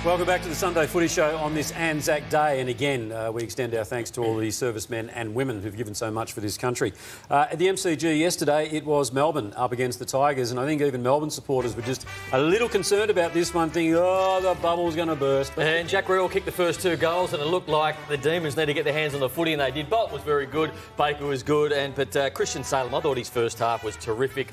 Welcome back to the Sunday Footy Show on this Anzac Day. And again, we extend our thanks to all the servicemen and women who've given so much for this country. At the MCG yesterday, it was Melbourne up against the Tigers. And I think even Melbourne supporters were just a little concerned about this one, thinking, oh, the bubble's going to burst. And Jack Reel kicked the first 2 goals, and it looked like the Demons need to get their hands on the footy, and they did. Bolt was very good, Baker was good, but Christian Salem, I thought his first half was terrific.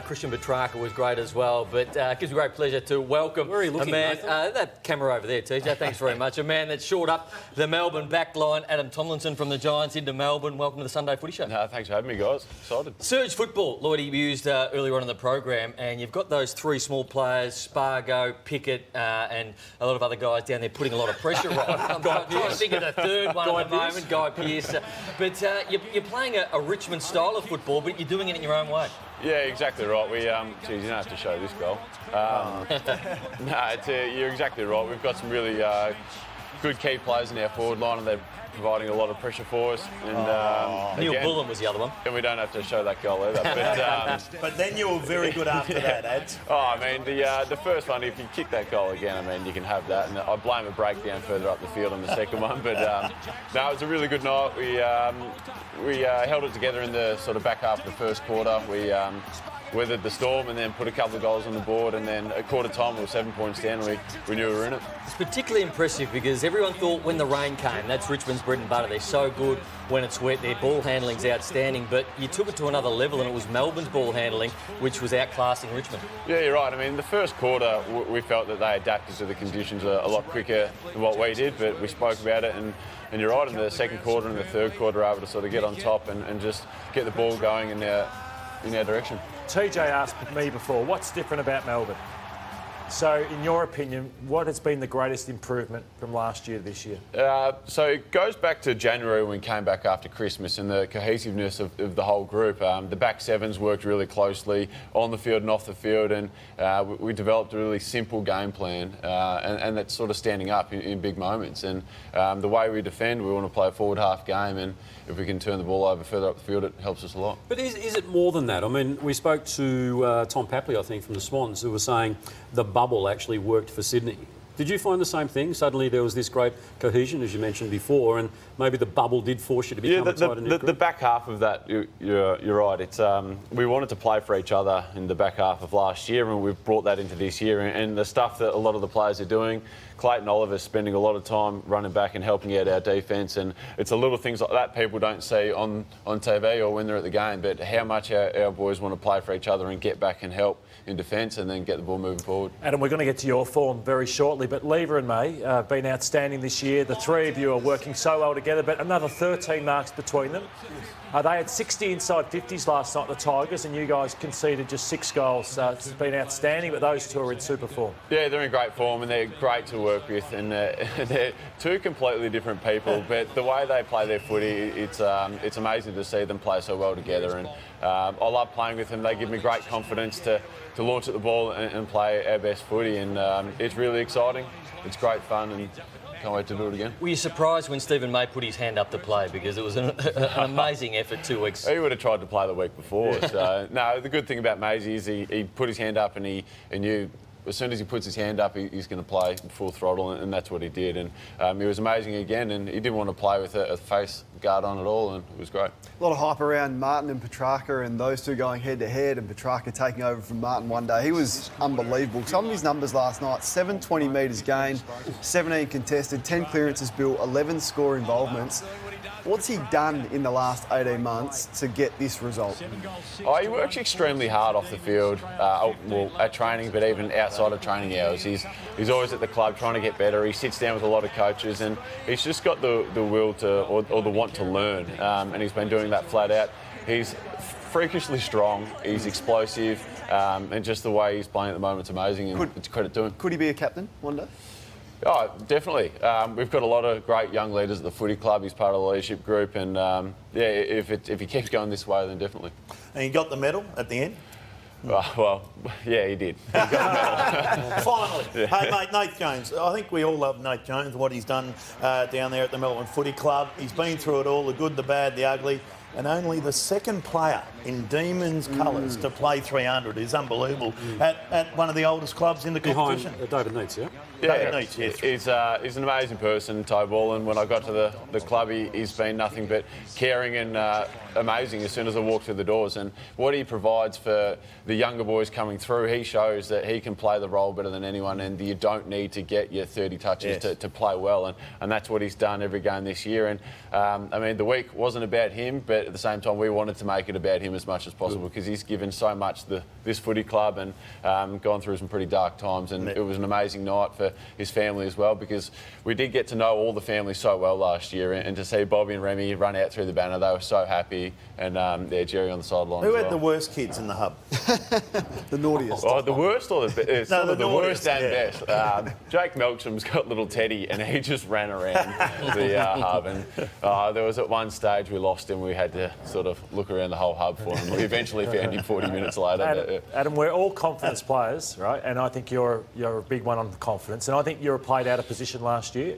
Christian Petrarca was great as well. But it gives me great pleasure to welcome a man... that camera over there, TJ, thanks very much. A man that shored up the Melbourne back line, Adam Tomlinson from the Giants into Melbourne. Welcome to the Sunday Footy Show. No, thanks for having me, guys. Excited. Surge football, Lloydie used earlier on in the program, and you've got those 3 small players, Spargo, Pickett, and a lot of other guys down there putting a lot of pressure on. I'm trying to think of the third one at the moment, Guy Pearce. But you're playing a Richmond style of football, but you're doing it in your own way. Yeah, exactly right. We, geez, you don't have to show this goal. You're exactly right. We've got some really good key players in our forward line, and they're providing a lot of pressure for us. And Neil Bullen was the other one. And we don't have to show that goal either. But then you were very good after that, Ads. Oh, I mean, the first one, if you kick that goal again, I mean, you can have that. And I blame a breakdown further up the field on the second one. But no, it was a really good night. We held it together in the sort of back half of the first quarter. We weathered the storm and then put a couple of goals on the board, and then at quarter time we were 7 points down and we knew we were in it. It's particularly impressive because everyone thought when the rain came, that's Richmond's bread and butter. They're so good when it's wet, their ball handling's outstanding, but you took it to another level and it was Melbourne's ball handling which was outclassing Richmond. Yeah, you're right. I mean, the first quarter we felt that they adapted to the conditions a lot quicker than what we did, but we spoke about it, and you're right, in the second quarter and the third quarter able to sort of get on top and just get the ball going in our direction. TJ asked me before, what's different about Melbourne? So, in your opinion, what has been the greatest improvement from last year to this year? So it goes back to January when we came back after Christmas, and the cohesiveness of the whole group. The back sevens worked really closely on the field and off the field, and we developed a really simple game plan, and that's sort of standing up in big moments. And the way we defend, we want to play a forward half game, and if we can turn the ball over further up the field, it helps us a lot. But is it more than that? I mean, we spoke to Tom Papley, I think, from the Swans, who was saying the bubble actually worked for Sydney. Did you find the same thing? Suddenly there was this great cohesion, as you mentioned before, and maybe the bubble did force you to become a tighter knit group? The back half of that, you're right. It's we wanted to play for each other in the back half of last year, and we've brought that into this year. And the stuff that a lot of the players are doing, Clayton Oliver's spending a lot of time running back and helping out our defence, and it's the little things like that people don't see on TV or when they're at the game, but how much our boys want to play for each other and get back and help in defence and then get the ball moving forward. Adam, we're going to get to your form very shortly, but Lever and May have been outstanding this year. The three of you are working so well together, but another 13 marks between them. They had 60 inside 50s last night, the Tigers, and you guys conceded just 6 goals. It's been outstanding, but those two are in super form. Yeah, they're in great form and they're great to work with, and they're 2 completely different people, but the way they play their footy, it's amazing to see them play so well together, and I love playing with them. They give me great confidence to launch at the ball and play our best footy, and it's really exciting. It's great fun, and can't wait to do it again. Were you surprised when Stephen May put his hand up to play? Because it was an amazing effort 2 weeks. He would have tried to play the week before. So, no, the good thing about Maisie is he put his hand up and he knew as soon as he puts his hand up, he's going to play full throttle, and that's what he did. And he was amazing again, and he didn't want to play with a face guard on at all, and it was great. A lot of hype around Martin and Petrarca, and those two going head-to-head, and Petrarca taking over from Martin one day. He was unbelievable. Some of his numbers last night: 720 metres gained, 17 contested, 10 clearances built, 11 score involvements. What's he done in the last 18 months to get this result? Oh, he works extremely hard off the field, well, at training, but even outside of training hours. He's always at the club trying to get better. He sits down with a lot of coaches, and he's just got the will to, or the want to learn, and he's been doing that flat out. He's freakishly strong, he's explosive, and just the way he's playing at the moment is amazing, and it's credit to him. Could he be a captain one day? Oh, definitely. We've got a lot of great young leaders at the footy club. He's part of the leadership group, and yeah, if he keeps going this way, then definitely. And he got the medal at the end? Well, yeah, he did. He got the medal. Finally. Yeah. Hey, mate, Nate Jones. I think we all love Nate Jones, what he's done down there at the Melbourne Footy Club. He's been through it all, the good, the bad, the ugly. and only the second player in Demons colours to play 300 is unbelievable at one of the oldest clubs in the Behind competition. David Neitz, yeah? David Neitz, yes. He's an amazing person, Ty Ball, and when I got to the club, he's been nothing but caring and amazing as soon as I walked through the doors. And what he provides for the younger boys coming through, he shows that he can play the role better than anyone, and you don't need to get your 30 touches to play well. And that's what he's done every game this year. And I mean, the week wasn't about him, but at the same time, we wanted to make it about him as much as possible because he's given so much to this footy club and gone through some pretty dark times. And it was an amazing night for his family as well, because we did get to know all the family so well last year, and to see Bobby and Remy run out through the banner, they were so happy, and Jerry on the sideline. Who as had well. the worst kids in the hub? The naughtiest. Oh, the worst or the best? No, the worst naughtiest, and best. Jake Melksham's got little Teddy, and he just ran around the hub. And there was at one stage we lost him. We had to sort of look around the whole hub for him. We eventually found him 40 minutes later. Adam, we're all confidence players, right? And I think you're a big one on confidence. And I think you were played out of position last year.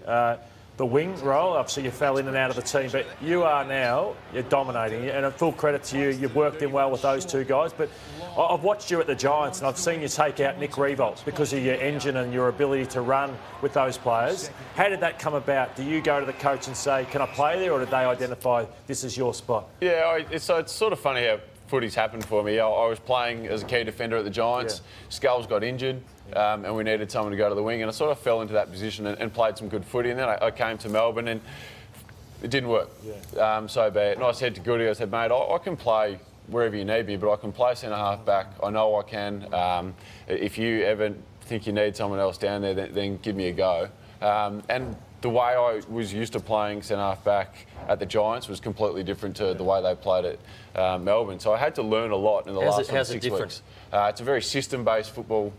The wing role, obviously you fell in and out of the team, but you are now, you're dominating. And a full credit to you, you've worked in well with those two guys. But I've watched you at the Giants and I've seen you take out Nick Revolt because of your engine and your ability to run with those players. How did that come about? Do you go to the coach and say, can I play there, or did they identify this is your spot? Yeah, it's sort of funny how footy's happened for me. I was playing as a key defender at the Giants. Sculls got injured. And we needed someone to go to the wing, and I sort of fell into that position and played some good footy. And then I came to Melbourne, and it didn't work so bad. And I said to Goody, I said, mate, I can play wherever you need me, but I can play centre half back. I know I can. If you ever think you need someone else down there, then give me a go. And the way I was used to playing centre half back at the Giants was completely different to the way they played at Melbourne. So I had to learn a lot in the last 6 weeks. It's a very system-based football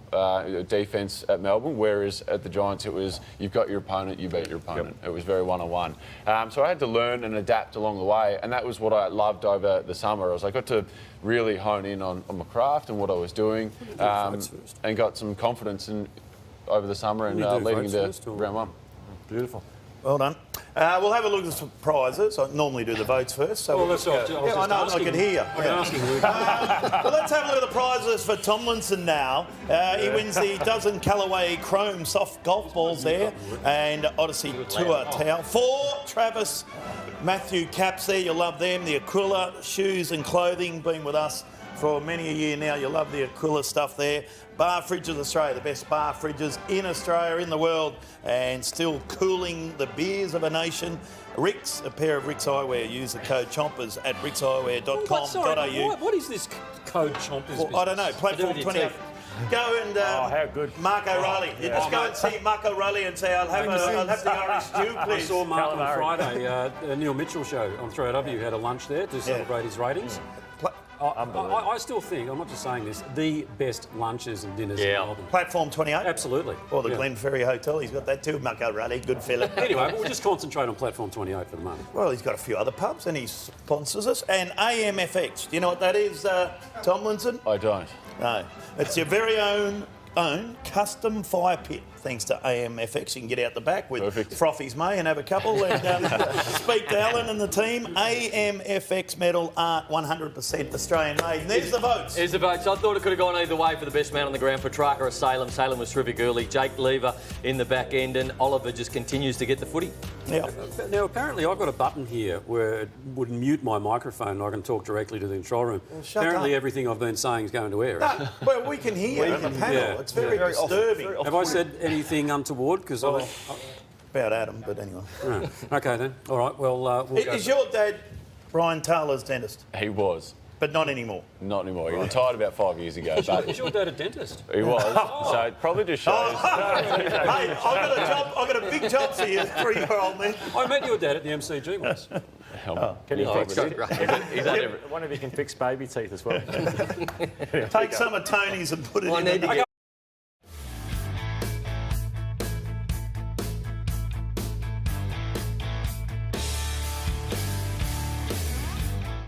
defence at Melbourne, whereas at the Giants it was you've got your opponent, you beat your opponent. It was very one-on-one. So I had to learn and adapt along the way, and that was what I loved over the summer. I got to really hone in on my craft and what I was doing, and got some confidence over the summer and leading into round one. Beautiful. Well done. We'll have a look at some prizes. I normally do the votes first. So Well, I know, I could hear you. I can ask him. Well, let's have a look at the prizes for Tomlinson now. He wins the dozen Callaway Chrome soft golf balls there and Odyssey Tour towel. For Travis Matthew caps there, you'll love them. The Aquila shoes and clothing, been with us for many a year now. You'll love the Aquila stuff there. Bar Fridges Australia, the best bar fridges in Australia, in the world, and still cooling the beers of a nation. Rick's, a pair of Rick's eyewear. Use the code CHOMPERS at rickseyewear.com.au. What is this code chompers? Well, I don't know. Platform 28. Go and how good. Mark O'Reilly. You just go and see Mark O'Reilly and say, I'll have the Irish stew, I please. saw Mark on Calamari. Friday. Neil Mitchell show on 3AW had a lunch there to celebrate his ratings. I still think, I'm not just saying this, the best lunches and dinners in Melbourne. Platform 28. Absolutely. Or the Glen Ferry Hotel. He's got that too. Mark O'Reilly, good fella. Anyway, we'll just concentrate on Platform 28 for the moment. Well, he's got a few other pubs and he sponsors us. And AMFX. Do you know what that is, Tomlinson? I don't. No. It's your very own custom fire pit. Thanks to AMFX, you can get out the back with Frothies May and have a couple and speak to Alan and the team. AMFX metal art, 100% Australian made. And there's the votes. Here's the votes. I thought it could have gone either way for the best man on the ground. Petrarca or Salem. Salem was terrific early. Jake Lever in the back end, and Oliver just continues to get the footy. Yeah. Now, apparently, I've got a button here where it would mute my microphone and I can talk directly to the control room. shut Apparently, up. everything I've been saying is going to air. No, well, we can hear on the panel. Yeah. It's very disturbing. Have I said anything untoward? Because About Adam, but anyway. Okay, then. All right, well, we'll go. Is your dad Brian Taylor's dentist? He was. But not anymore. Not anymore. He retired about 5 years ago. But Is your dad a dentist? he was. So it probably just shows. Hey, I've got a big job for you, 3-year-old man. I met your dad at the MCG once. Can you fix it? He's had every, One of you can fix baby teeth as well. Take some of Tony's and put it in.